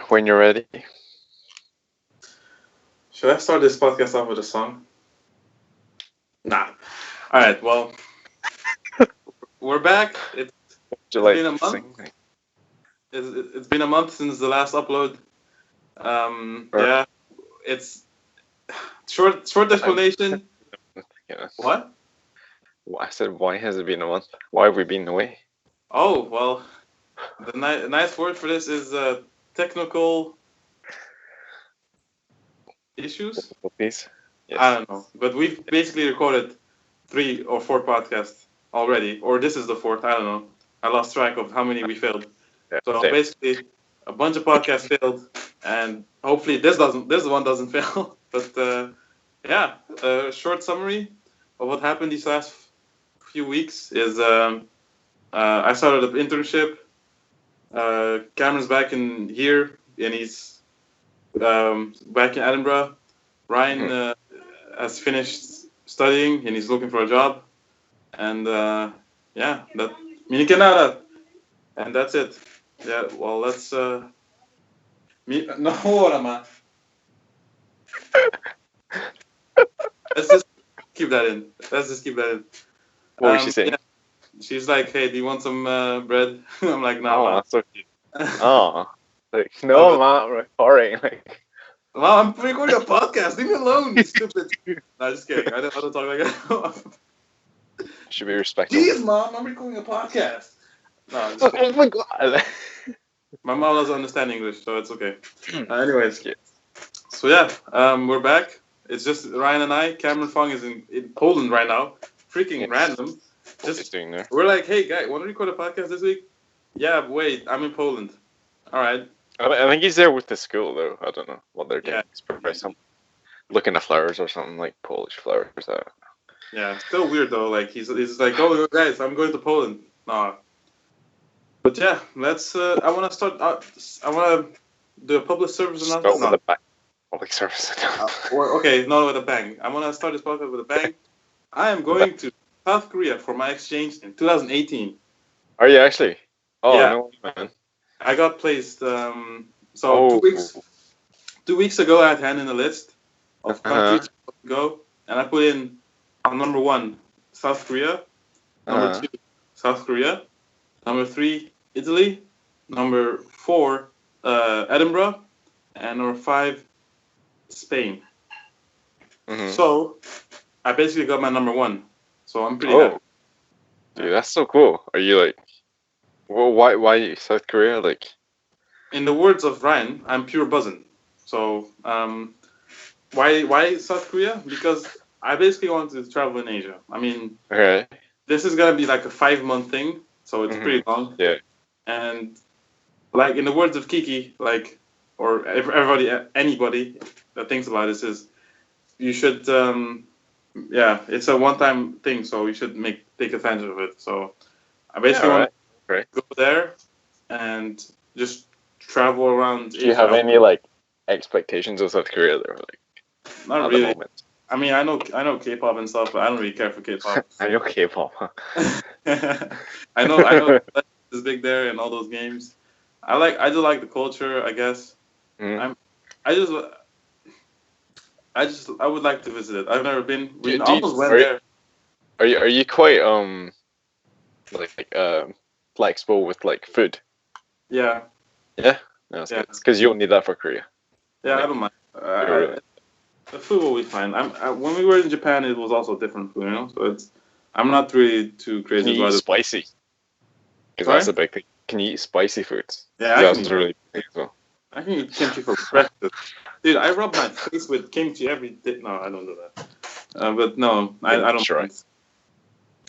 When you're ready. Should I start this podcast off with a song? Nah. All right. Well, we're back. Would you It's like been a to month. sing? It's been a month since the last upload. Or Yeah. It's short why? explanation. Yeah. What? I said, why has it been a month? Why have we been away? Oh well, the nice word for this is technical issues. Difficulties? I Yes. don't know, but we've basically recorded 3 or 4 podcasts already, or this is the fourth. I don't know. I lost track of how many we failed. Yeah. So Same. basically, a bunch of podcasts failed, and hopefully this one doesn't fail. But yeah, a short summary of what happened these last few weeks is I started an internship. Cameron's back in here, and he's back in Edinburgh. Ryan Mhm. has finished studying, and he's looking for a job. And yeah, that Minikanada, and that's it. Yeah, well, let's no, man. Let's just keep that in. Let's just keep that in. What was she Yeah, saying? she's like, "Hey, do you want some bread?" I'm like, Oh, "Nah, that's so cute. man." Oh, like, No, no, I'm but not recording. Like, well, I'm recording a podcast. Leave me alone, you stupid. No, just kidding. I don't talk like that. should be respectful. Jeez, mom, I'm recording a podcast. No, I'm just kidding. Oh my god. My mom doesn't understand English, so it's okay. Anyways, Yeah, so yeah, we're back. It's just Ryan and I. Cameron Fong is in Poland right now. Freaking yes. random. What he's Just doing there. we're like, hey guy, want to record a podcast this week? Yeah, but wait, I'm in Poland. All right. I think he's there with the school though. I don't know what they're doing. Yeah. It's probably some looking at flowers or something like Polish flowers. Yeah. Still weird though. Like he's like, oh guys, I'm going to Poland. Nah. But yeah, let's. I want to start. I want to do a public service Start announcement. with No. a public service announcement. Or okay, not with a bang. I want to start this podcast with a bang. I am going to South Korea for my exchange in 2018. Are you actually? Oh Yeah, no, man. I got placed. So Oh. 2 weeks ago, I had hand in a list of Uh-huh. countries to go, and I put in on number 1 South Korea, number Uh-huh. 2 South Korea, number 3 Italy, number 4 Edinburgh, and number 5 Spain. Mm-hmm. So I basically got my number 1. So I'm pretty happy. Oh, dude, that's so cool. Are you like, well, why South Korea? Like, In the words of Ryan, I'm pure buzzing. So why South Korea? Because I basically want to travel in Asia. I mean, okay. this is gonna be like a 5-month thing, so it's Mm-hmm. pretty long. Yeah. And like in the words of Kiki, like or everybody, anybody that thinks about this is you should yeah, it's a one-time thing, so you should take advantage of it. So I Yeah. basically want Right. to go there and just travel around Do you have Asia. any like expectations of South Korea there, like Not at the really. moment? I mean, I know K-pop and stuff, but I don't really care for K-pop. I know K-pop. Huh? I know it's big there and all those games. I do like the culture, I guess. Mhm. I'm I just I would like to visit it. I've never been. We Do you, almost went are you there. are you quite like flexible with like food? Yeah, Yeah. No, that's yeah, good. Because you'll need that for Korea. yeah. I Like, don't mind. you're really. The food will be fine. When we were in Japan, it was also different food, you know. So I'm not really too Can crazy you eat about it. spicy? Because that's Sorry? a big thing. Can you eat spicy foods? Yeah, 'Cause that's really big as well. I can eat kimchi for breakfast. Dude, I rub my face with kimchi every day. No, I don't do that. But no, I don't. Sure.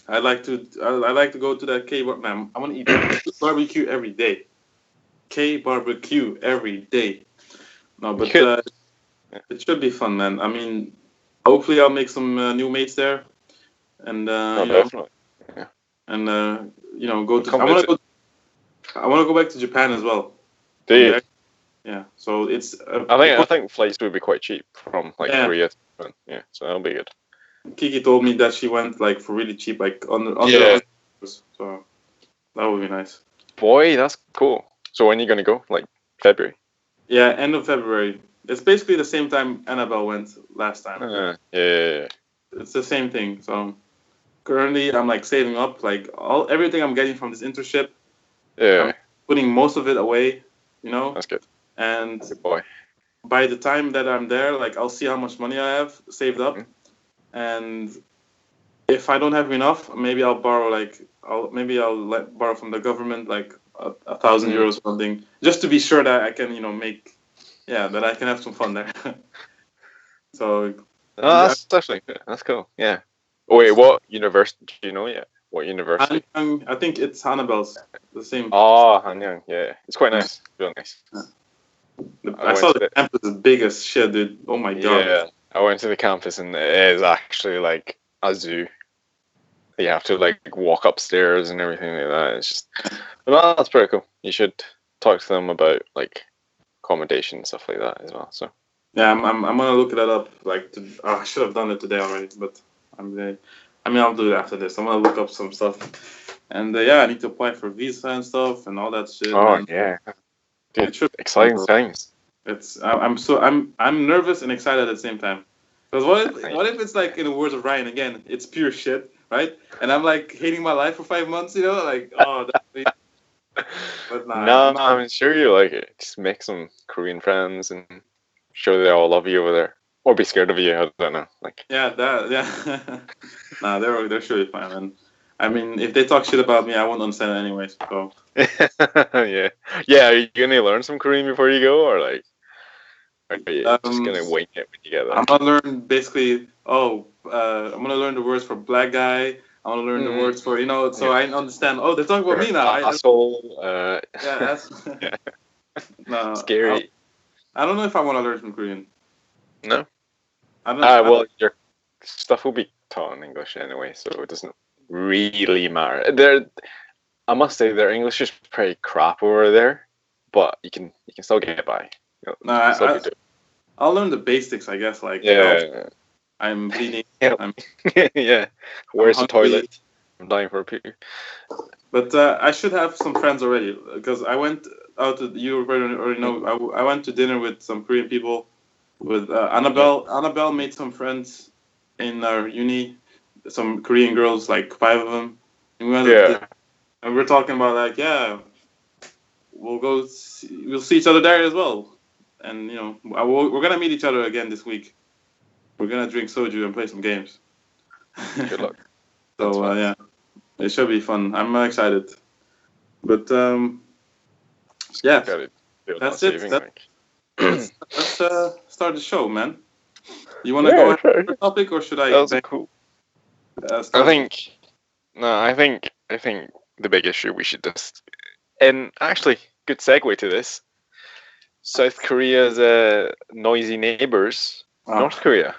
I like to go to that K bar. Man, I want to eat barbecue every day. K barbecue every day. No, You but could. it should be fun, man. I mean, hopefully I'll make some new mates there, and No, definitely. Yeah. and go to. Come visit. I want to go back to Japan as well. Do you? Yeah. So it's. I think flights would be quite cheap from like Yeah. Korea to Japan. Yeah, so that'll be good. Kiki told me that she went like for really cheap, like under Yeah. $100. So that would be nice. Boy, that's cool. So when are you gonna go? Like February? Yeah, end of February. It's basically the same time Annabelle went last time. Yeah. It's the same thing. So currently, I'm like saving up, like all everything I'm getting from this internship. I'm Yeah. putting most of it away, you know. That's good. And Good boy. by the time that I'm there, like I'll see how much money I have saved up, Mhm. and if I don't have enough, maybe I'll borrow like I'll borrow from the government like a thousand Mm. euros or something, just to be sure that I can make that I can have some fun there. So Oh, that's cool. Yeah. Oh, wait, what university? Do you know yet? What university? I think it's Annabelle's the same. Oh, Hanyang. Yeah, it's quite Yeah. nice. Real nice. I I went saw to the the campus is big as shit, dude. Oh my god. yeah. I went to the campus and it is actually like a zoo. You have to like walk upstairs and everything like that. It's just, well, that's pretty cool. You should talk to them about like accommodation and stuff like that as well. So Yeah, I'm gonna look that up. Like, I should have done it today already, but I'm. I mean, I'll do it after this. I'm gonna look up some stuff, and yeah, I need to apply for visa and stuff and all that shit, oh man. yeah, dude, It should be fun, exciting bro. times. I'm nervous and excited at the same time. Because what if it's like in the words of Ryan again? It's pure shit, right? And I'm like hating my life for 5 months, like but nah, I'm No, not. I'm sure you like it. Just make some Korean friends and sure they all love you over there. Or be scared of you, I don't know. Like Yeah, yeah. Nah, they're surely fine, man. I mean, if they talk shit about me, I won't understand it anyways. So, yeah. Yeah, are you gonna learn some Korean before you go or like are you just um, gonna wing it when you get I'm there? gonna learn basically. I'm gonna learn the words for black guy. I'm gonna learn the Mm, words for yeah. so I understand. Oh, they're talking about me now. Asshole, Yeah, that's yeah. no. Scary. I don't know if I want to learn some Korean. No? I don't. Well your stuff will be taught in English anyway, so it doesn't really matter. I must say their English is pretty crap over there, but you can still get by. No, You can still be doing. I'll learn the basics, I guess. Like, Yeah, I'm bleeding. yeah, I'm yeah. I'm Where's the hungry. toilet? I'm dying for a poo. But I should have some friends already because I went out. You already know. I went to dinner with some Korean people. With Yeah, Annabelle. Annabelle made some friends in our uni. Some Korean girls, like five of them. And we went out to dinner, yeah. and we're talking about like, yeah, we'll see each other there as well. And we're gonna meet each other again this week. We're gonna drink soju and play some games. Good luck. Sounds So fun. yeah, it should be fun. I'm excited. But Just yeah, gotta do that that's it. saving, like. Let's start the show, man. You want to go Yeah, ahead sure. with the topic, or should That I was a cool. I start? think no, I think the big issue we should just and actually good segue to this. South Korea's noisy neighbors, Oh, North Korea.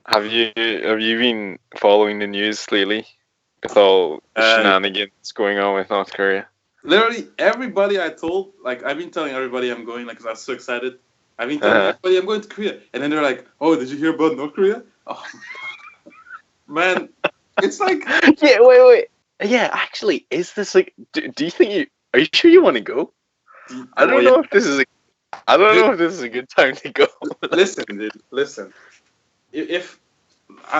Have you been following the news lately with all the uh, shenanigans going on with North Korea? literally everybody I told, like I've been telling everybody I'm going, like 'cause I was so excited. I've been telling Uh-huh. everybody I'm going to Korea, and then they're like, "Oh, did you hear about North Korea?" Oh man, it's like Yeah, wait. Yeah, actually, is this like? Do you think you? Are you sure you want to go? I oh don't yeah, know if this is a. I don't dude, know if this is a good time to go. listen, dude, listen. If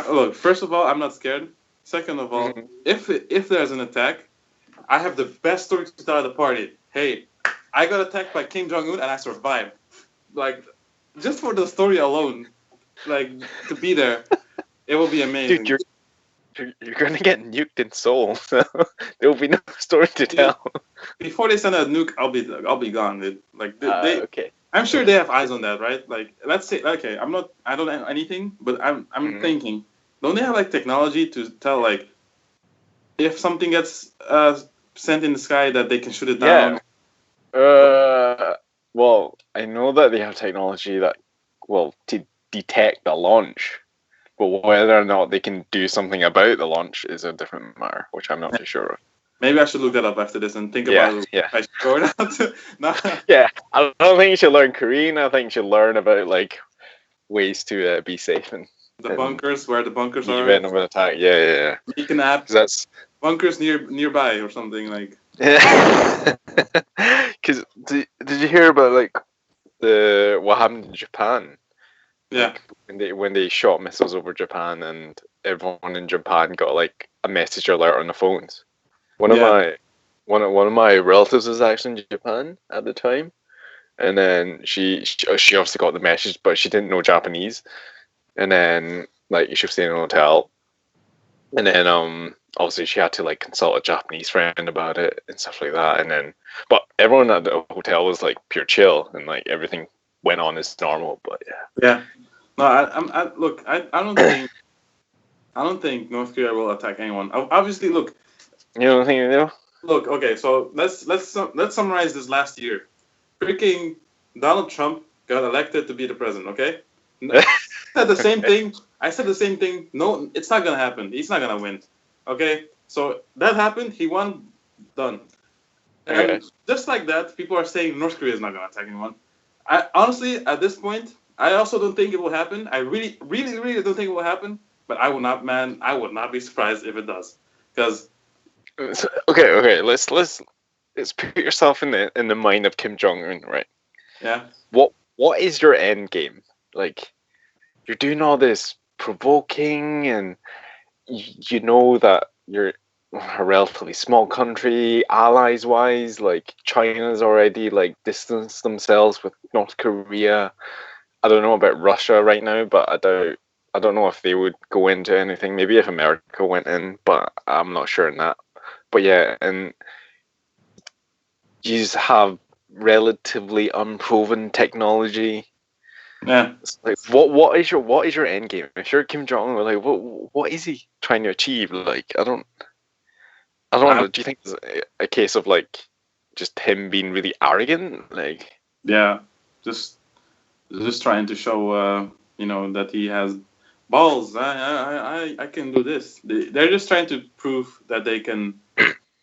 look, first of all, I'm not scared. Second of all, Mhm. if there's an attack, I have the best story to tell at the party. Hey, I got attacked by Kim Jong Un and I survived. Like, just for the story alone, like to be there, it will be Dude, amazing. you're gonna get nuked in Seoul, so there will be no story to Dude, tell. before they send a nuke, I'll be gone, dude. Like they Okay. I'm sure they have eyes on that, right? Like, let's say, okay, I don't know anything, but I'm Mhm. thinking, don't they have like technology to tell like if something gets sent in the sky that they can shoot it Yeah. down? Well, I know that they have technology that will to detect the launch, but whether or not they can do something about the launch is a different matter, which I'm not too sure of. Maybe I should look that up after this and think Yeah, about it. yeah, I should go or not. Nah. yeah. I don't think you should learn Korean. I think you should learn about like ways to be safe The and bunkers, where the bunkers the are. event of an attack. Yeah. Make an app, 'Cause that's bunkers nearby or something like. yeah. Because did you hear about like the what happened in Japan. Yeah. Like when they shot missiles over Japan, and everyone in Japan got like a message alert on the phones. One of Yeah. my one of my relatives was actually in Japan at the time, and then she obviously got the message, but she didn't know Japanese, and then like she was staying in a hotel, and then obviously she had to like consult a Japanese friend about it and stuff like that, and then but everyone at the hotel was like pure chill and like everything went on as normal, but yeah. Yeah. No, look, I don't think North Korea will attack anyone. Obviously, look, You know what I think, you know? look. Okay, so let's summarize this last year. Freaking Donald Trump got elected to be the president. Okay, I said the same thing. I said the same thing. No, it's not gonna happen. He's not gonna win. Okay, so that happened. He won. Done. Okay. And just like that, people are saying North Korea is not gonna attack anyone. I honestly, at this point, I also don't think it will happen. I really, really, really don't think it will happen. But I would not, man. I would not be surprised if it does. Because Okay. Let's put yourself in the mind of Kim Jong Un, right? yeah, What is your end game? Like you're doing all this provoking, and you know that you're a relatively small country, allies wise. Like China's already like distanced themselves with North Korea. I don't know about Russia right now, but I don't know if they would go into anything. Maybe if America went in, but I'm not sure in that. But yeah, and you just have relatively unproven technology. yeah. It's like what is your end game? If you're Kim Jong Un, like what is he trying to achieve? Like I don't I, know. Do you think it's a case of like just him being really arrogant? Like yeah. Just just trying to show, that he has balls. I can do this. They're just trying to prove that they can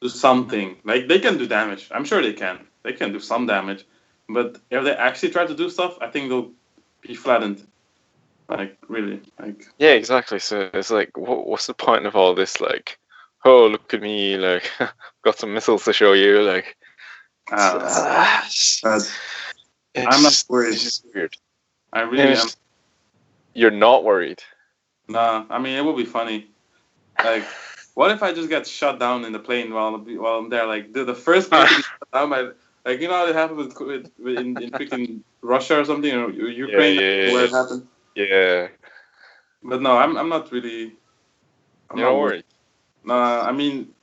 do something. Like they can do damage. I'm sure they can. They can do some damage. But if they actually try to do stuff, I think they'll be flattened. Like really. Like yeah, exactly. So it's like what's the point of all this? Like oh look at me, like got some missiles to show you. Like it's, uh, uh, I'm not worried. it's just weird. I And really am. it's, you're not worried. Nah, I mean it will be funny. Like, what if I just get shut down in the plane while I'm there? Like the first plane to be shut down by, like, you know how it happened in freaking Russia or something, or Yeah, Ukraine, where it happened. yeah. But no, I'm not really. I'm You're not not worried. worried. Nah, I mean,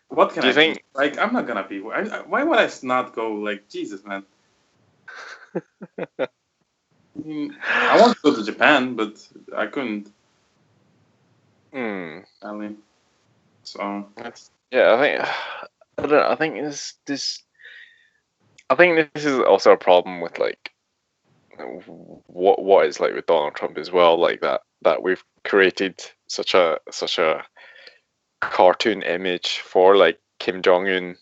what can Do you I do? think? Like, I'm not gonna be. Why would I not go? Like, Jesus, man. I mean, I wanted to go to Japan, but I couldn't. Hmm. I mean, so Yeah, I think I don't know, I think this I think this is also a problem with like what it's like with Donald Trump as well, like that we've created such a cartoon image for like Kim Jong Un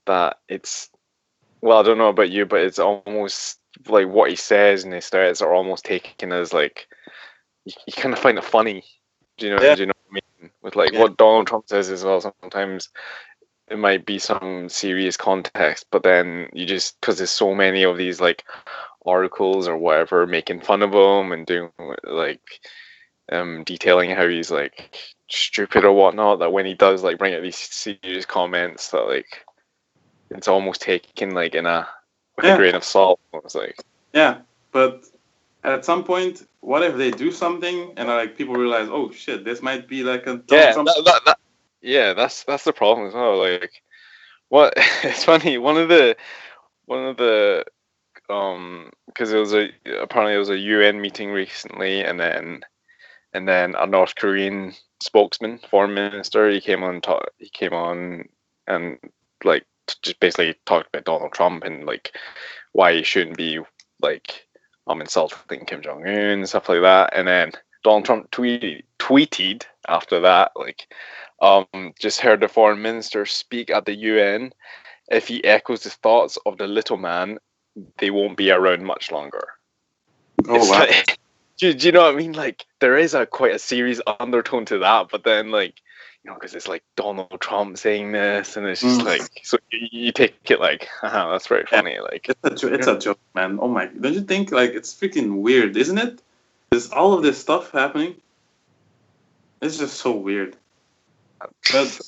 that it's well, I don't know about you, but it's almost like what he says and his threats are almost taken as like you kind of find it funny. yeah, Do you know what I mean? With like yeah, what Donald Trump says as well, sometimes it might be some serious context, but then you just because there's so many of these like articles or whatever making fun of him and doing like detailing how he's like stupid or whatnot, that when he does like bring out these serious comments that like it's almost taken like in a with a yeah, grain of salt. It's like yeah. But at some point, what if they do something and like people realize, oh shit, this might be like a Donald yeah, Trump. yeah, that's the problem as well. Like what it's funny, one of the because it was a apparently it was a UN meeting recently, and then a North Korean spokesman, foreign minister, he came on and like just basically talked about Donald Trump and like why he shouldn't be like insulting Kim Jong Un and stuff like that, and then Donald Trump tweeted after that like just heard the foreign minister speak at the UN. If he echoes the thoughts of the little man, they won't be around much longer. Oh It's wow. like, do you know what I mean? Like, there is a quite a serious undertone to that, but then, like, because it's like Donald Trump saying this, and it's just like, so you take it like, haha, that's very funny. Like, It's a joke, man. Oh my! Don't you think like it's freaking weird, isn't it? There's all of this stuff happening. It's just so weird. But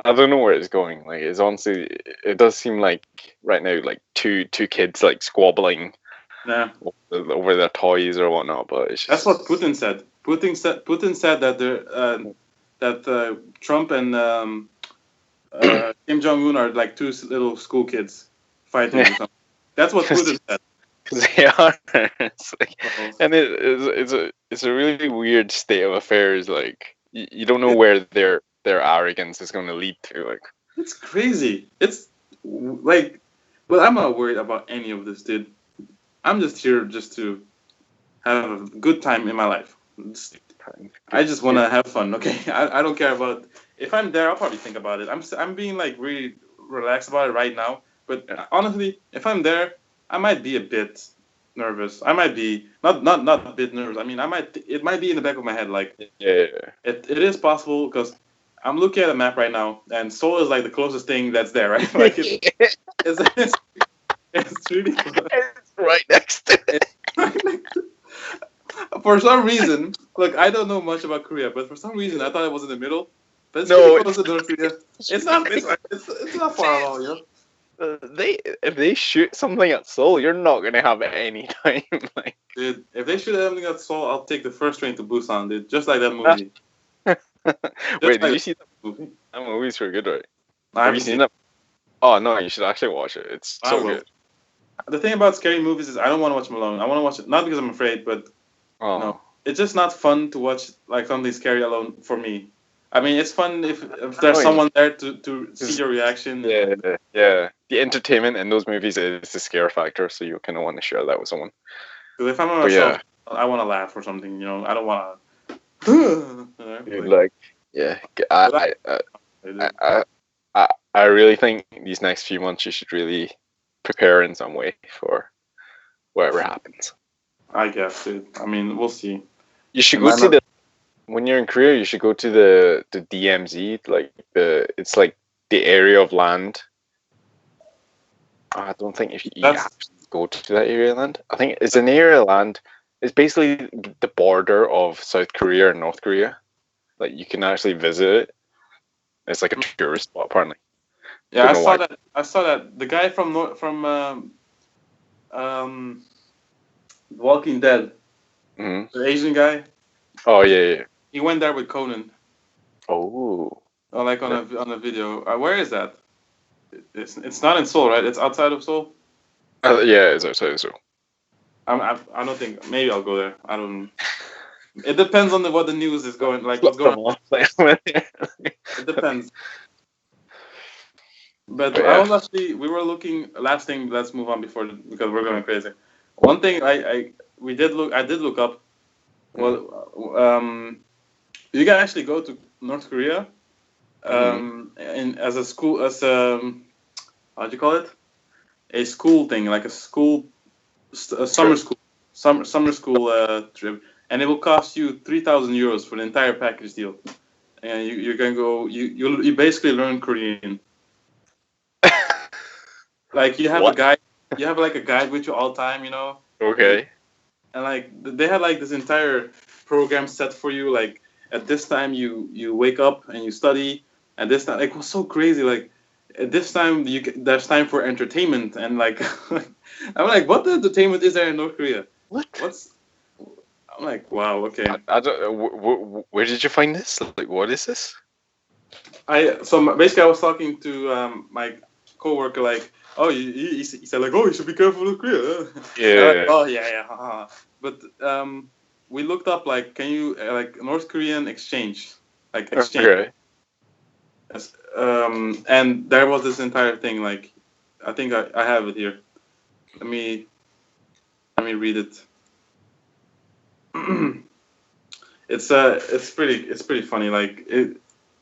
I don't know where it's going. Like, it's honestly, it does seem like right now, like two kids like squabbling yeah, over their toys or whatnot. But it's that's just what Putin said. Putin said that Trump and Kim Jong Un are like two little school kids fighting or something. That's what Putin said. They are. It's like, and it's a really weird state of affairs. Like, you don't know where their arrogance is going to lead to. Like, it's crazy. It's like, but I'm not worried about any of this, dude. I'm just here just to have a good time in my life. I just want to have fun. Okay, I don't care about if I'm there. I'll probably think about it. I'm being like really relaxed about it right now. But honestly, if I'm there, I might be a bit nervous. I might be not a bit nervous. I mean, it might be in the back of my head. Like it is possible because I'm looking at a map right now, and Seoul is like the closest thing that's there, right? Like it's really close. It's right next to it. For some reason, look, I don't know much about Korea, but for some reason I thought it was in the middle. But it's No, pretty close to North Korea. It's not. It's not far at all, you know. If they shoot something at Seoul, you're not gonna have any time. Like, Dude, if they shoot something at Seoul, I'll take the first train to Busan, dude. Just like that movie. wait, did you see that movie? That movie's pretty good, right? Have you seen that? Oh no, you should actually watch it. It's so good. The thing about scary movies is I don't want to watch them alone. I want to watch it not because I'm afraid, but no, it's just not fun to watch like something scary alone for me. I mean, it's fun if there's someone there to see your reaction. Yeah. The entertainment in those movies is the scare factor, so you kind of want to share that with someone. Because if I'm on myself, I want to laugh or something. You know, I don't want to. I really think these next few months you should really prepare in some way for whatever happens. I guess, dude. I mean, we'll see. You should go to when you're in Korea, you should go to the DMZ, like it's like the area of land. I don't think if you have to go to that area of land. I think it's an area of land. It's basically the border of South Korea and North Korea. Like, you can actually visit it. It's like a tourist spot, apparently. Yeah, I saw that. The guy from Walking Dead, the Asian guy. Oh yeah. He went there with Conan. Oh. Like on a video. Where is that? It's not in Seoul, right? It's outside of Seoul. Yeah, it's outside of Seoul. I don't think. Maybe I'll go there. I don't. It depends on what the news is going like. What's going on? It depends. But I was actually. We were looking. Last thing. Let's move on because we're going crazy. One thing I did look up. Well, you can actually go to North Korea, as a school, how'd you call it? A school thing, like a summer school trip, and it will cost you 3,000 euros for the entire package deal, and you're gonna go. You basically learn Korean. Like you have a guide. You have like a guide with you all the time, you know. Okay. And like they had like this entire program set for you. Like at this time you wake up and you study. At this time, like, it was so crazy. Like at this time there's time for entertainment, and like I'm like, what entertainment is there in North Korea? I'm like, wow, okay. I don't. Where did you find this? Like, what is this? Basically I was talking to my coworker, like, oh, he said like, oh, you should be careful with Korea. Yeah. Like, oh yeah. But we looked up like, can you like North Korean exchange, like exchange. Okay. Yes. And there was this entire thing. Like, I think I have it here. Let me read it. It's pretty funny. Like it.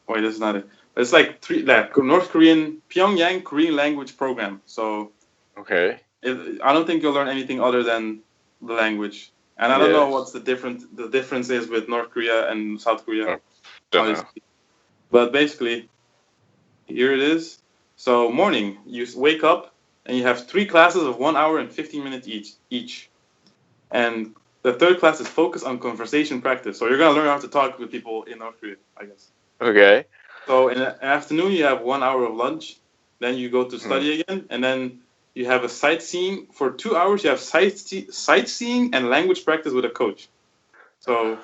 Wait, this is not it. It's like North Korean Pyongyang Korean language program. So okay. I don't think you'll learn anything other than the language. And I don't know what's the difference is with North Korea and South Korea. Don't know. But basically, here it is. So morning, you wake up and you have 3 classes of 1 hour and 15 minutes each. And the third class is focused on conversation practice. So you're gonna learn how to talk with people in North Korea, I guess. Okay. So in the afternoon, you have 1 hour of lunch. Then you go to Hmm. study again, and then you have a sightseeing for 2 hours. You have sightseeing and language practice with a coach. So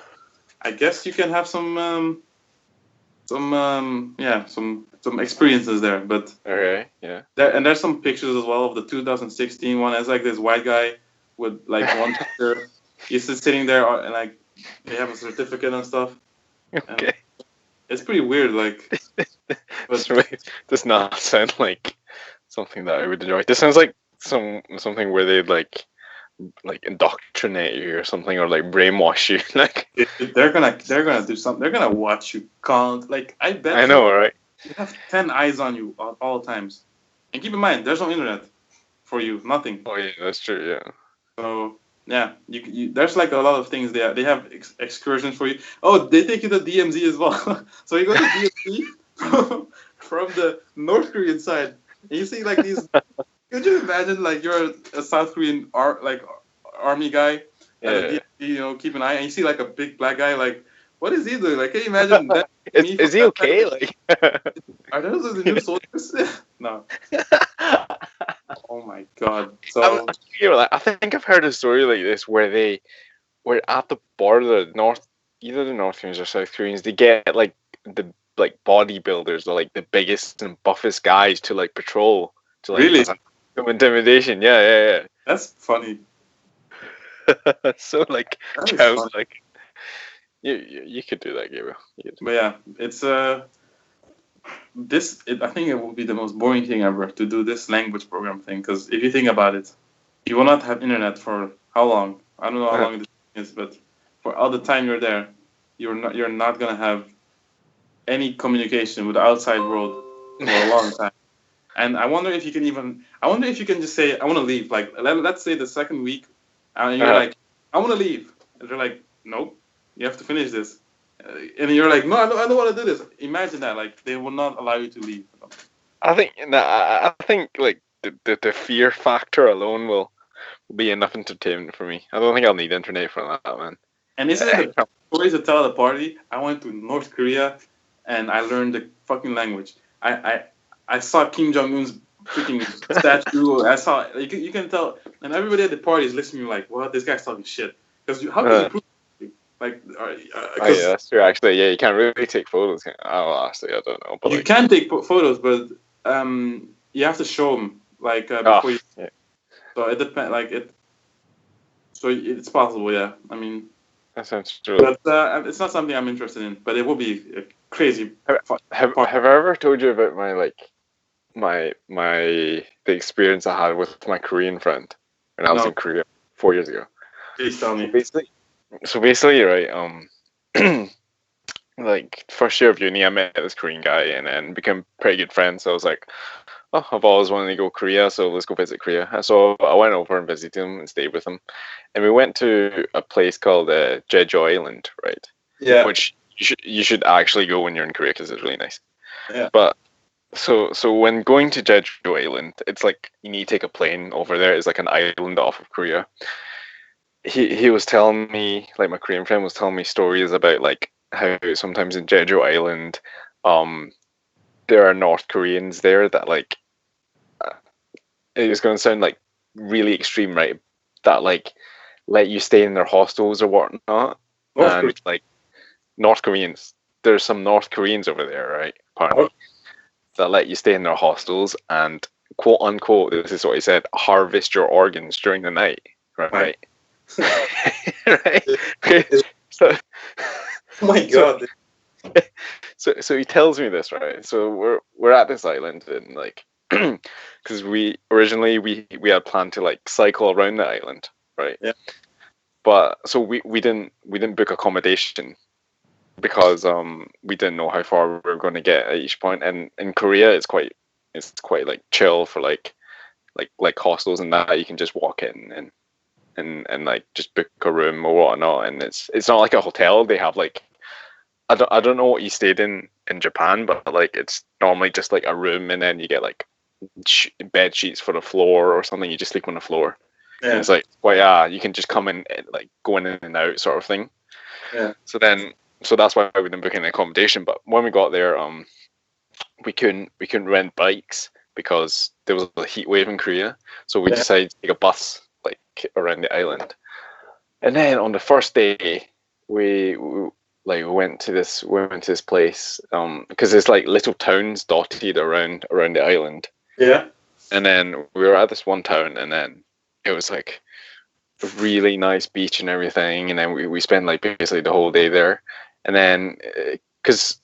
I guess you can have some experiences there. But Okay. Yeah. there's some pictures as well of the 2016 one. It's like this white guy with like one picture. He's just sitting there and like they have a certificate and stuff. And Okay. it's pretty weird. Like, This but does not sound like something that I would enjoy. This sounds like something where they'd like indoctrinate you or something, or like brainwash you. Like, they're gonna do something. They're gonna watch you. Like I I bet you know, right? you have 10 eyes on you at all times. And keep in mind, there's no internet for you. Nothing. Oh yeah, that's true. Yeah. So yeah, there's like a lot of things there. They have excursions for you. Oh, they take you to DMZ as well. So you go to DMZ from the North Korean side, and you see like these. Could you imagine like you're a South Korean army guy at a Yeah. DMZ, keep an eye, and you see like a big black guy, like what is he doing? Like, can you imagine that? Is Me from is he that side? okay? Like. Are those the new soldiers? No. Oh my god. I'm, So I think I've heard a story like this where they were at the border, either the North Koreans or South Koreans, they get the bodybuilders or like the biggest and buffest guys to like patrol to like really, as an intimidation. Yeah, that's funny. yeah. So like That is child funny. like you could do that, Gabriel. But yeah, it's I think it will be the most boring thing ever to do this language program thing. Because if you think about it, you will not have internet for how long? I don't know how long this is, but for all the time you're there, you're not gonna have any communication with the outside world for a long time. And I wonder if you can even. I wonder if you can just say, "I want to leave." Like, let's say the second week, and you're like, "I want to leave," and they're like, "Nope, you have to finish this," and you're like, "No, I don't want to do this." Imagine that. Like, they will not allow you to leave. I think I think like the fear factor alone will be enough entertainment for me. I don't think I'll need internet for that, man. And isn't it a story to tell at a party? I went to North Korea, and I learned the fucking language. I saw Kim Jong Un's freaking statue. I saw you can tell, and everybody at the party is listening like, "What? This guy's talking shit." Because how can you prove it? Like, Oh yeah, because that's true. Actually, yeah, you can't really take photos. Oh, actually, I don't know, but you like, can take photos, but you have to show them like before you. yeah, So it depends. Like it. So it's possible, yeah. I mean, that sounds true. but it's not something I'm interested in. But it will be a crazy. Have I ever told you about my the experience I had with my Korean friend when I was No, in Korea 4 years ago? please tell So me. basically, right, like first year of uni, I met this Korean guy and then became pretty good friends. So I was like, oh, I've always wanted to go Korea, so let's go visit Korea. And so I went over and visited him and stayed with him, and we went to a place called Jeju Island, right? Yeah. Which you should actually go when you're in Korea because it's really nice. Yeah. But so when going to Jeju Island, it's like you need to take a plane over there. It's like an island off of Korea. He was telling me, like my Korean friend was telling me stories about like how sometimes in Jeju Island, um, there are North Koreans there that like it was going to sound like really extreme, right? That like let you stay in their hostels or whatnot, North Korea. and like North Koreans, there's some North Koreans over there, right? Apparently, that let you stay in their hostels and quote unquote, this is what he said, harvest your organs during the night, right? Right. So, Oh my god. so he tells me this, right? So we're at this island and like because we originally we had planned to like cycle around the island, right? Yeah. But so we didn't book accommodation because we didn't know how far we were going to get at each point. And in Korea, it's quite like chill for like hostels and that. You can just walk in and like just book a room or whatnot, and it's not like a hotel. They have like I don't know what you stayed in Japan, but like it's normally just like a room, and then you get like bed sheets for the floor or something. You just sleep on the floor, and Yeah. it's like, well, yeah, you can just come in and like go in and out sort of thing. Yeah. So that's why we didn't book any accommodation. But when we got there, we couldn't rent bikes because there was a heat wave in Korea. So we Yeah. decided to take a bus like around the island. And then on the first day, we like went to this place because there's like little towns dotted around the island. Yeah. And then we were at this one town, and then it was like a really nice beach and everything. And then we spent like basically the whole day there. And then because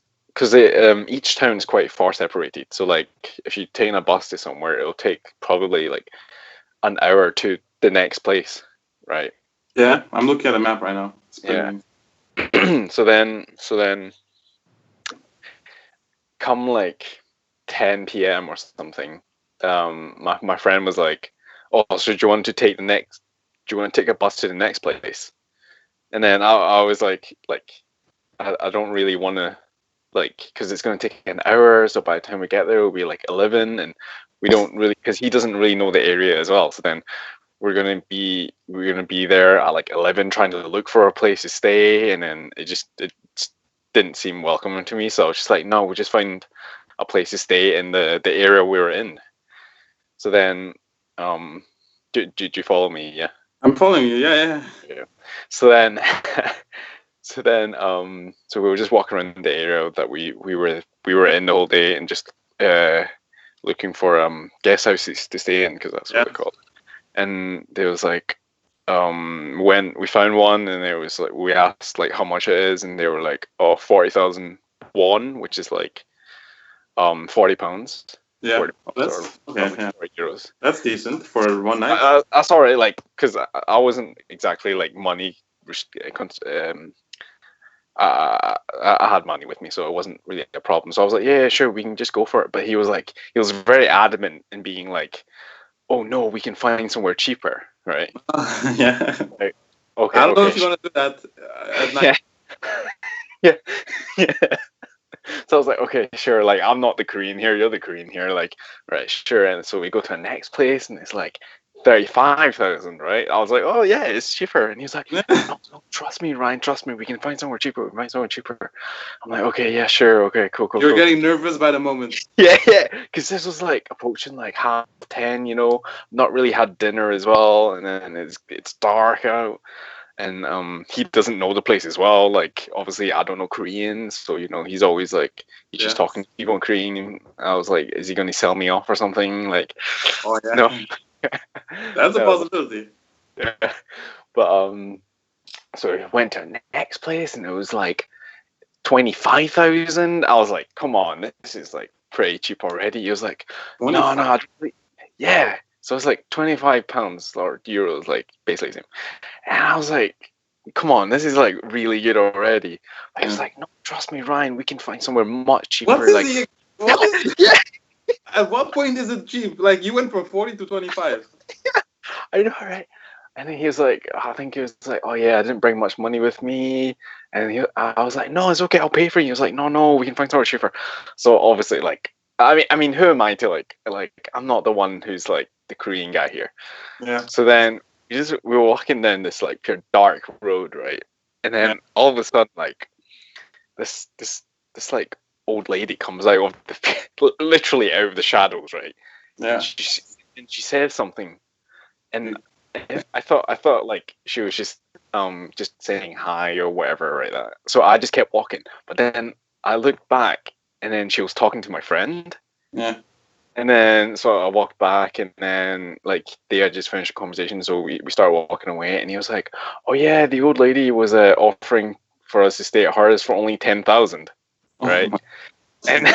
each town is quite far separated, so like if you take a bus to somewhere, it'll take probably like an hour to the next place, right? Yeah. I'm looking at a map right now. It's Yeah. pretty- so then come like 10 p.m. or something, my friend was like, "Oh, so do you want to take a bus to the next place?" And then I was like, I don't really want to, like, because it's going to take an hour. So by the time we get there, it'll be like 11, and we don't really, because he doesn't really know the area as well. So then we're gonna be there at like 11 trying to look for a place to stay, and then it didn't seem welcoming to me. So I was just like, no, we'll just find a place to stay in the area we were in. So then, did you follow me? Yeah. I'm following you. Yeah. Yeah. So then, so we were just walking around the area that we were in the whole day, and just looking for guest houses to stay in, because that's what they're called. And there was like, when we found one, and it was like, we asked like how much it is, and they were like, oh, 40,000 won, which is like 40 pounds. Yeah. 40 pounds, That's or okay. like Yeah. 40 euros. That's decent for one night. That's all right, like, because I wasn't exactly like money. I had money with me, so it wasn't really a problem. So I was like, yeah, sure, we can just go for it. But he was very adamant in being like, oh no, we can find somewhere cheaper, right? Yeah. Like, okay, I don't know if okay. you want to do that at night. Yeah. Yeah. So I was like, okay, sure. Like, I'm not the Korean here, you're the Korean here. Like, right, sure. And so we go to the next place, and it's like 35,000, right? I was like, oh yeah, it's cheaper. And he's like, no, trust me, Ryan, trust me, we can find somewhere cheaper. We can find somewhere cheaper. I'm like, okay, yeah, sure, okay, cool. You're getting nervous by the moment. Yeah, because this was like approaching like 10:30, not really had dinner as well, and then it's dark out, and he doesn't know the place as well. Like, obviously I don't know Korean, so he's always like, he's just talking to people in Korean. And I was like, is he going to sell me off or something? Like, oh yeah, no. That's a possibility. Yeah, but so we went to the next place, and it was like 25,000. I was like, come on, this is like pretty cheap already. He was like, no, yeah. So it's like £25 or euros, like basically the same. And I was like, come on, this is like really good already. I was like, no, trust me, Ryan, we can find somewhere much cheaper. Yeah. At what point is it cheap? Like, you went from 40 to 25. I know, right? And then he was like, I think he was like, oh yeah, I didn't bring much money with me. And I was like, no, it's okay, I'll pay for you. He was like, no, we can find somewhere cheaper. So obviously, like, I mean, who am I to like, I'm not the one who's like the Korean guy here. Yeah. So then we were walking down this like pure dark road, right? And then all of a sudden, like, this like old lady comes out of literally out of the shadows, right? Yeah. And she says something, and I thought like she was just saying hi or whatever, right? So I just kept walking, but then I looked back, and then she was talking to my friend. Yeah. And then so I walked back, and then like they had just finished a conversation, so we started walking away, and he was like, "Oh yeah, the old lady was offering for us to stay at hers for only 10,000, right?" And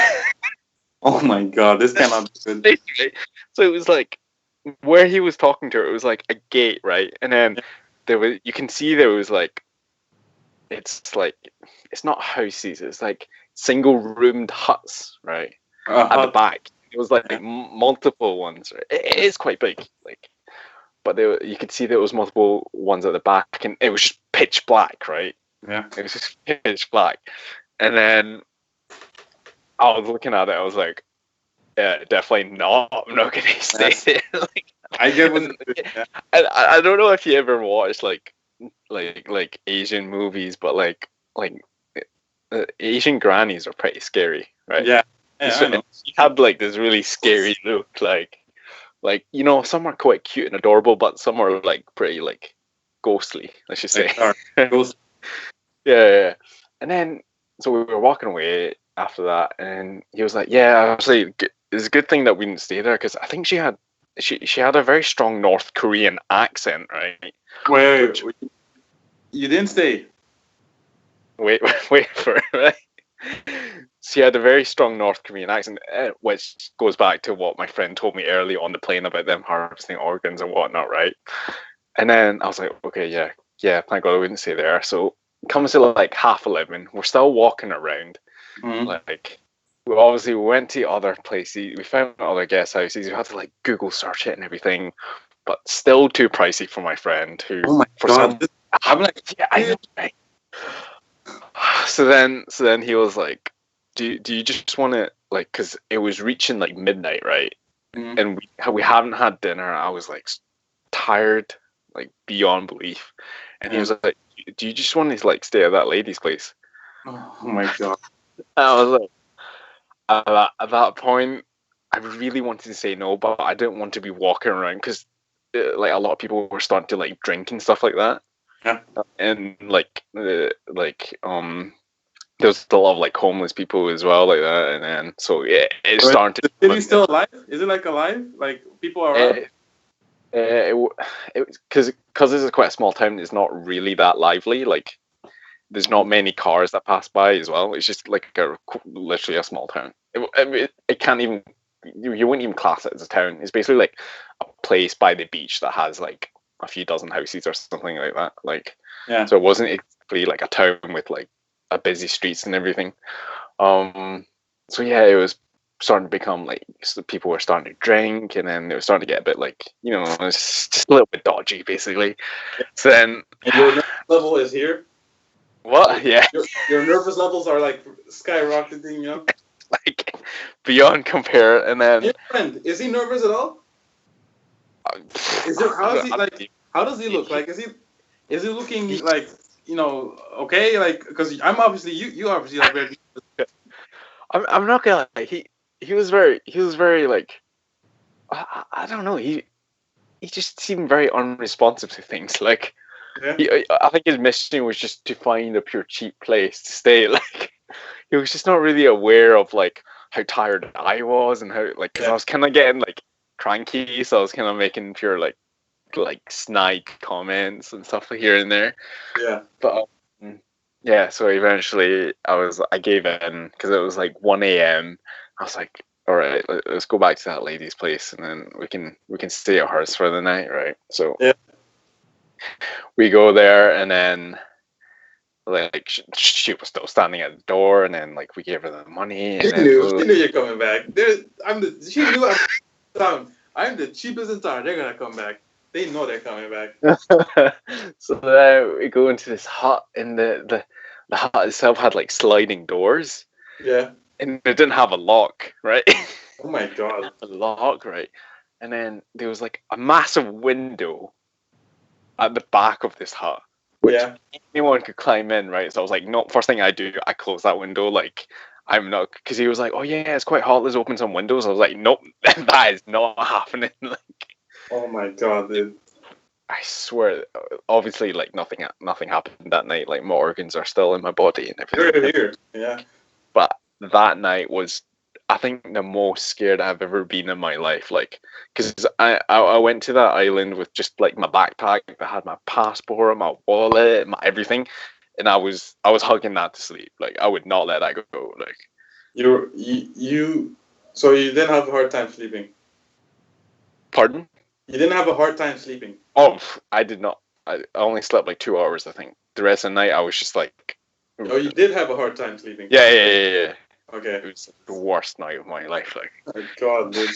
oh my god, this cannot be good. So it was like, where he was talking to her, it was like a gate, right? And then you can see there was like, it's not houses, it's like single roomed huts, right? At the back. It was like multiple ones. Right? It is quite big, like, but you could see there was multiple ones at the back, and it was just pitch black, right? Yeah. It was just pitch black. And then I was looking at it. I was like, yeah, definitely not. I'm not gonna stay there. Like, I get what and, you're doing, yeah. I don't know if you ever watched like Asian movies, but like Asian grannies are pretty scary, right? Yeah, yeah, I know. And she had like this really scary look, like you know, some are quite cute and adorable, but some are like pretty like ghostly, let's just say. Like, sorry. Ghost. Yeah. And then so we were walking away after that, and he was like, "Yeah, actually, it's a good thing that we didn't stay there because I think she had a very strong North Korean accent, right?" Wait, you didn't stay. Wait, wait for it, right? She had a very strong North Korean accent, which goes back to what my friend told me earlier on the plane about them harvesting organs and whatnot, right? And then I was like, okay, yeah, thank God I wouldn't stay there. So it comes to like 11:30. We're still walking around. Mm-hmm. Like, we went to other places. We found other guest houses. We had to like Google search it and everything, but still too pricey for my friend who, Oh my for God. some, I'm like, yeah, I know, right? So then he was like, "Do you just want to like?" Because it was reaching like midnight, right? Mhm. And we haven't had dinner. I was like tired, like beyond belief. And he Yeah. was like, "Do you just want to like stay at that lady's place?" Oh my God. And I was like, at that point, I really wanted to say no, but I didn't want to be walking around because like a lot of people were starting to like drink and stuff like that. Yeah. And there's a lot of like homeless people as well, like that, and then so yeah, it's But starting the to. city's still alive? Is it like alive? Like people are around? It, because this is quite a small town. It's not really that lively. Like there's not many cars that pass by as well. It's just like literally a small town. It can't even you wouldn't even class it as a town. It's basically like a place by the beach that has like a few dozen houses or something like that. Like Yeah. so it wasn't exactly like a town with like a busy streets and everything. So yeah, it was starting to become like people were starting to drink, and then it was starting to get a bit like it's just a little bit dodgy, basically. So then, And your nervous level is here. what? Yeah, Your nervous levels are like skyrocketing, you know? like beyond compare. And then, Your friend, is he nervous at all? Is it how is he like? How does he look? Like, is he looking like okay? Like, because I'm obviously you obviously like very. I'm not gonna lie. He was very like I don't know. He just seemed very unresponsive to things. Like Yeah. I think his mission was just to find a pure cheap place to stay. Like he was just not really aware of like how tired I was and how like because I was kind of getting like cranky, so I was kind of making pure like snide comments and stuff here and there. Yeah. But yeah, so eventually I gave in because it was like 1 a.m. I was like, all right, let's go back to that lady's place and then we can stay at hers for the night, right? So Yeah. we go there and then like she was still standing at the door and then like we gave her the money and then She knew you're coming back. She knew I'm the cheapest in town. They're gonna come back. They know they're coming back. So then we go into this hut and the hut itself had like sliding doors Yeah. and it didn't have a lock, right? Oh my God. A lock, right? And then there was like a massive window at the back of this hut, which Yeah. anyone could climb in, right? So I was like, no, first thing I do, I close that window. Like, I'm not, because he was like, oh yeah, it's quite hot. Let's open some windows. I was like, nope, that is not happening. Like, Oh my God, dude. I swear, obviously, like nothing happened that night. Like my organs are still in my body and everything. You're here. Yeah. But that night was, I think, the most scared I've ever been in my life. Like, because I went to that island with just like my backpack. I had my passport, my wallet, my everything, and I was hugging that to sleep. Like, I would not let that go. Like, You. So you didn't have a hard time sleeping. pardon? You didn't have a hard time sleeping. Oh, I did not. I only slept like 2 hours. I think the rest of the night I was just like, Oh, you did have a hard time sleeping. yeah. Okay. It was the worst night of my life. Like, Oh my God, dude.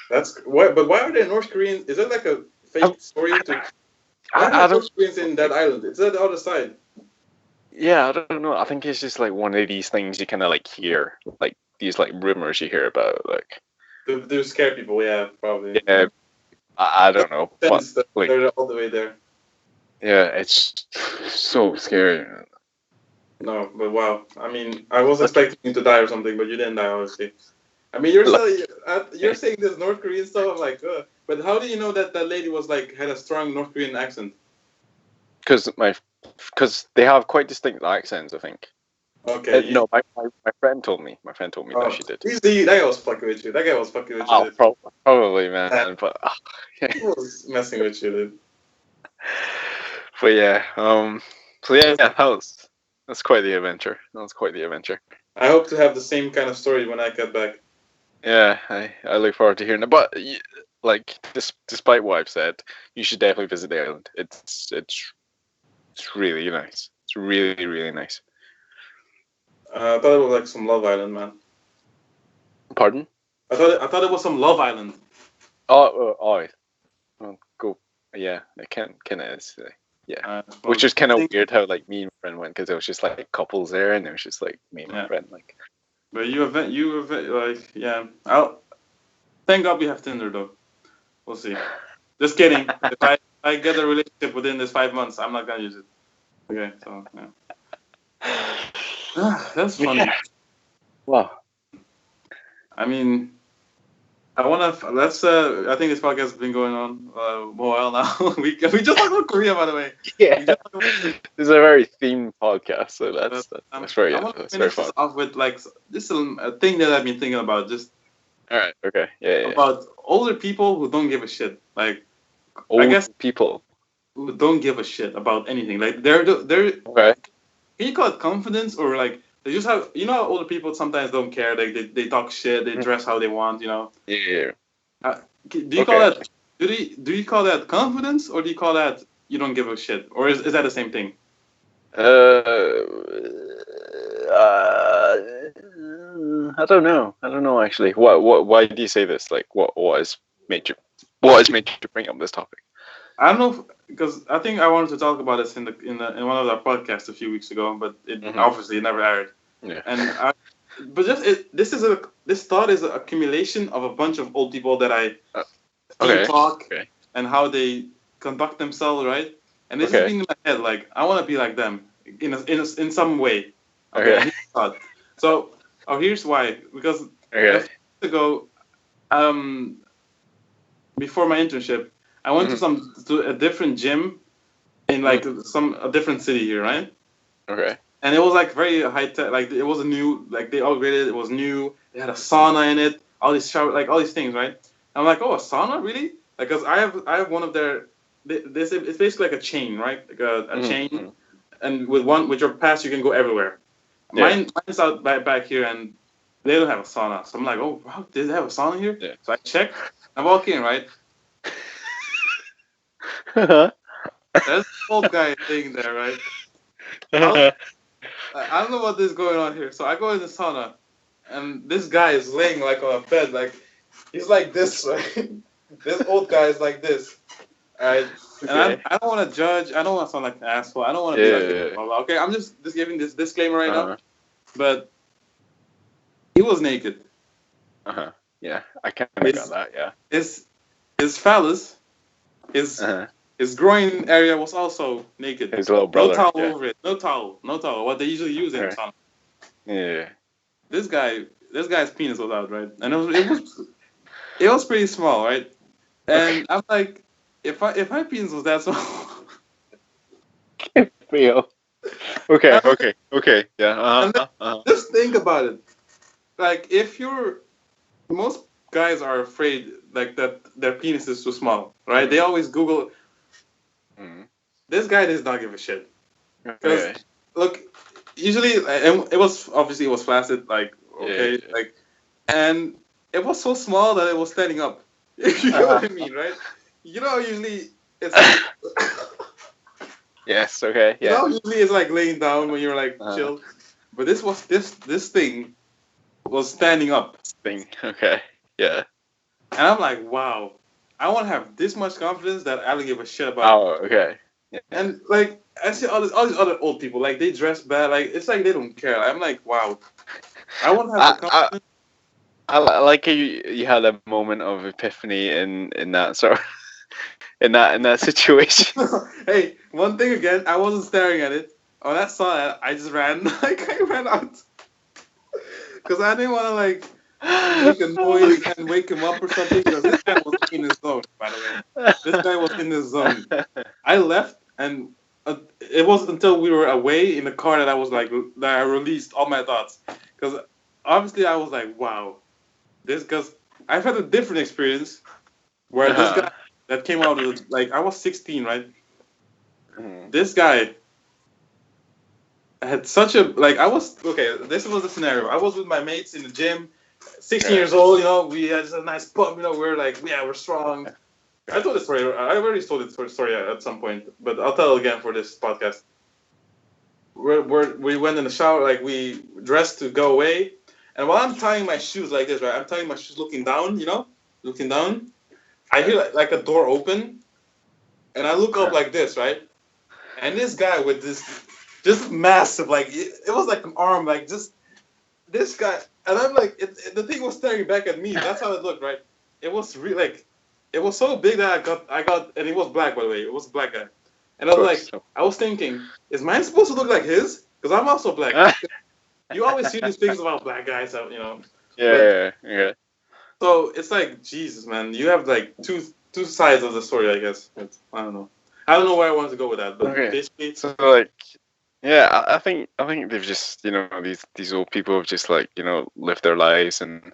That's why. But why are there North Koreans? Is that like a fake story? Why are there I don't. North Koreans in that island? It's at the other side. Yeah, I don't know. I think it's just like one of these things you kind of like hear, like these like rumors you hear about, like Do scare people? Yeah, probably. yeah, I don't know, but Sense that like they're all the way there. yeah, it's so scary. No, but wow. I mean, I was Like, expecting you to die or something, but you didn't die, obviously. I mean, you're like, saying you're saying this North Korean stuff. I'm like, but how do you know that that lady was like had a strong North Korean accent? because they have quite distinct accents, I think. Okay, No, my friend told me. My friend told me that oh, she did. that guy was fucking with you. That guy was fucking with you. Oh, Dude. probably, Uh, man. But he was messing with you, dude. but yeah, so yeah, that's quite the adventure. That was quite the adventure. I hope to have the same kind of story when I get back. Yeah, I look forward to hearing it. But like, despite what I've said, you should definitely visit the island. It's really nice. It's really really nice. I thought it was like some Love Island, man. Pardon? I thought it was some Love Island. Well, go. Yeah, it kind of is. Yeah, Well, which is kind I of think, weird how like me and my friend went because it was just like couples there, and it was just like me and my yeah. friend. Like, But you event, like, yeah. I'll thank God we have Tinder though. We'll see. Just kidding. If I get a relationship within this 5 months, I'm not gonna use it. Okay, so yeah. That's funny. yeah. Wow. I mean, I wanna let's. I think this podcast has been going on a while now. we just talked about Korea, by the way. Yeah, this is a very themed podcast, so that's very I want to that's very finish this fun. off with like this is a thing that I've been thinking about, just All right. Okay. Yeah. about older people who don't give a shit. Like, Old I guess people. who don't give a shit about anything. Like they're Okay. can you call it confidence, or like they just have, you know how older people sometimes don't care, like they talk shit, they dress how they want, you know. Yeah. Do you call that do you call that confidence, or do you call that you don't give a shit, or is that the same thing? I don't know. I don't know actually. What? Why do you say this? Like, what has made you? What has made you bring up this topic? I don't know, because I think I wanted to talk about this in one of our podcasts a few weeks ago, but it obviously never aired. Yeah. And but this thought is an accumulation of a bunch of old people that I see talk and how they conduct themselves, right? And this has been in my head, like I want to be like them in some way. Okay. So here's why. Because a few years ago, before my internship, I went to a different gym in like a different city here, right? Okay. And it was like very high tech, like it was a new, like they upgraded, it was new. They had a sauna in it, all these shower, like all these things, right? And I'm like, oh, a sauna, really? Like, cause I have one of their, this it's basically like a chain, right? Like a chain, and with your pass you can go everywhere. Mine's out back here, and they don't have a sauna. So I'm like, oh, wow, did they have a sauna here? Yeah. So I checked. I walk in, right? There's an old guy thing there, right? I don't know what is going on here. So I go in the sauna, and this guy is laying like on a bed, like he's like this, right? This old guy is like this, right? And I don't want to judge. I don't want to sound like an asshole. I don't want to be like, okay, I'm just giving this disclaimer right now. But he was naked. Yeah, I kind of got that. Yeah. His phallus, his groin area was also naked. His little brother. No towel over it. No towel. What they usually use in sauna. Yeah. This guy's penis was out, right? And it was pretty small, right? And I'm like, if my penis was that small. Real. Okay. Yeah. Just think about it. Like, most guys are afraid like that their penis is too small, right? They always Google. This guy does not give a shit. Because look, usually, and it was flaccid, like like, and it was so small that it was standing up. You know what I mean, right? You know, usually it's. Yes. Okay. Yeah. You know, usually it's like laying down when you're like chill, but this thing was standing up. Okay. Yeah. And I'm like, wow, I want to have this much confidence that I don't give a shit about. Oh, okay. And like, I see all these other old people, like they dress bad, like it's like they don't care. I'm like, wow, I want to have the I, I, confidence. I like how you had a moment of epiphany in that sort of, in that situation. Hey, one thing again, I wasn't staring at it. When I saw it, I just ran, like I ran out, because I didn't want to like make a noise and wake him up or something. Because this guy was in his zone, by the way. This guy was in his zone. I left, and it wasn't until we were away in the car that I was like that I released all my thoughts. Because obviously I was like, wow, this because I've had a different experience where this Uh-huh. guy that came out of like I was 16, right? Mhm. This guy had such a like I was okay. This was the scenario. I was with my mates in the gym, 16 Yeah. years old. You know, we had a nice pump. You know, we're like, yeah, we're strong. I told this story. I already told this story at some point, but I'll tell it again for this podcast. We went in the shower, like we dressed to go away, and while I'm tying my shoes like this, right? I'm tying my shoes looking down, you know, looking down. I hear like a door open, and I look up like this, right? And this guy with this just massive, like it was like an arm, like just this guy, and I'm like, the thing was staring back at me. That's how it looked, right? It was like, it was so big that and it was black, by the way. It was a black guy, and I Of was like, course. I was thinking, is mine supposed to look like his? Because I'm also black. You always hear these things about black guys, you know, but Yeah. so it's like Jesus, man. You have like two sides of the story, I guess. But I don't know. I don't know where I wanted to go with that, but Okay. basically, So like, yeah, I think they've just these old people have just like lived their lives and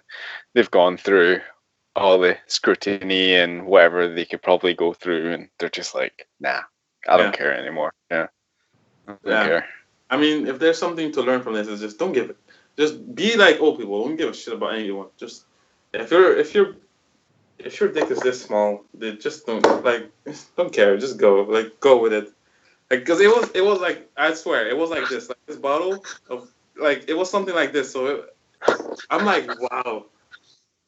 they've gone through all the scrutiny and whatever they could probably go through, and they're just like, nah, I don't yeah, care anymore. Yeah, I don't yeah. care. I mean, if there's something to learn from this, is just don't give it. Just be like old people. Don't give a shit about anyone. Just if your dick is this small, they just don't care. Just go go with it. Like because it was like I swear it was like this bottle of like it was something like this. So I'm like wow,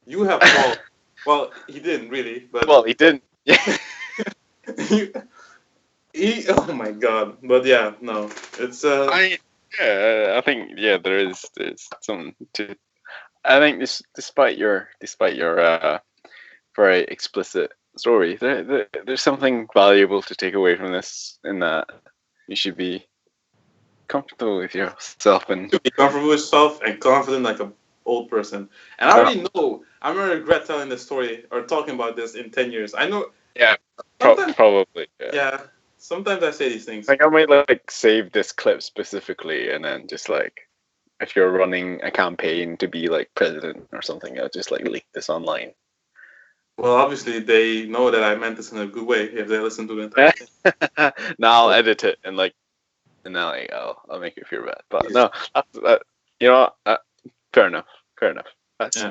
you have balls. Well, he didn't really, but Well, he didn't. Yeah. he, oh my god. But yeah, no, it's I yeah, I think there's something to. I think despite your very explicit story, there's something valuable to take away from this. In that you should be comfortable with yourself and to be comfortable with yourself and confident like a old person. And I uh, already know I'm gonna regret telling this story or talking about this in 10 years. I know yeah, sometimes probably. Yeah. yeah, sometimes I say these things. Like I might like save this clip specifically, and then just like if you're running a campaign to be like president or something, I'll just like leak this online. Well, obviously they know that I meant this in a good way if they listen to the entire thing. Now I'll So, edit it and now like, I'll make you feel bad. But please. no, that, you know, fair enough. Fair enough. That's Yeah.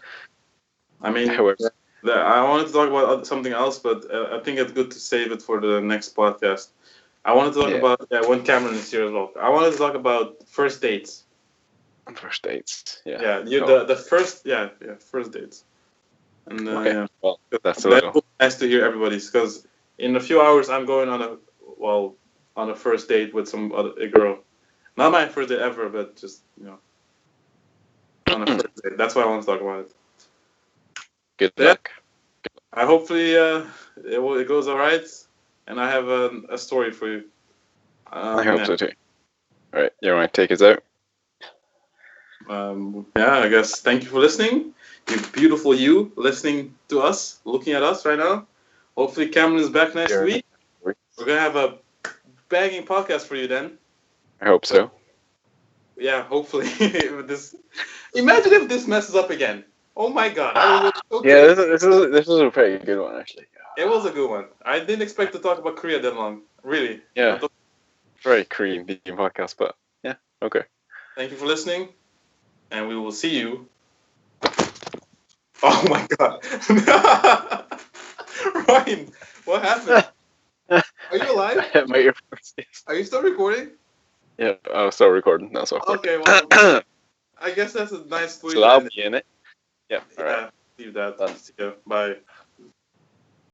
I mean, however. I wanted to talk about something else, but I think it's good to save it for the next podcast. I wanted to talk Yeah, about when Cameron is here as well. I wanted to talk about first dates. first dates. Yeah. Yeah, Go. the first first dates. And Okay. yeah, Well, that's a that little. was nice to hear everybody's because in a few hours I'm going on a first date with a girl. Not my first date ever, but just on a first date. That's why I want to talk about it. Good Yeah, luck. I hopefully it goes all right, and I have a story for you. I hope Yeah, so too. All right, you want to take us out? yeah. I guess thank you for listening. You beautiful you listening to us, looking at us right now. Hopefully Cameron is back next Yeah. week. We're gonna have a banging podcast for you then. I hope But so. yeah, hopefully with this. Imagine if this messes up again. Oh my god, I will go so Yeah, crazy. this is a pretty good one actually. It was a good one. I didn't expect to talk about Korea that long. Really. I Yeah, thought, very Korean theme podcast, but yeah, okay. thank you for listening, and we will see you. Oh my god. Ryan, what happened? Are you alive? My earphones. Are you still recording? Yeah, I'll start recording. That's awkward. Okay, well, I guess that's a nice way So to that'll end it. be in it. Yeah. All right. Yeah, leave that. Done. See you. Bye.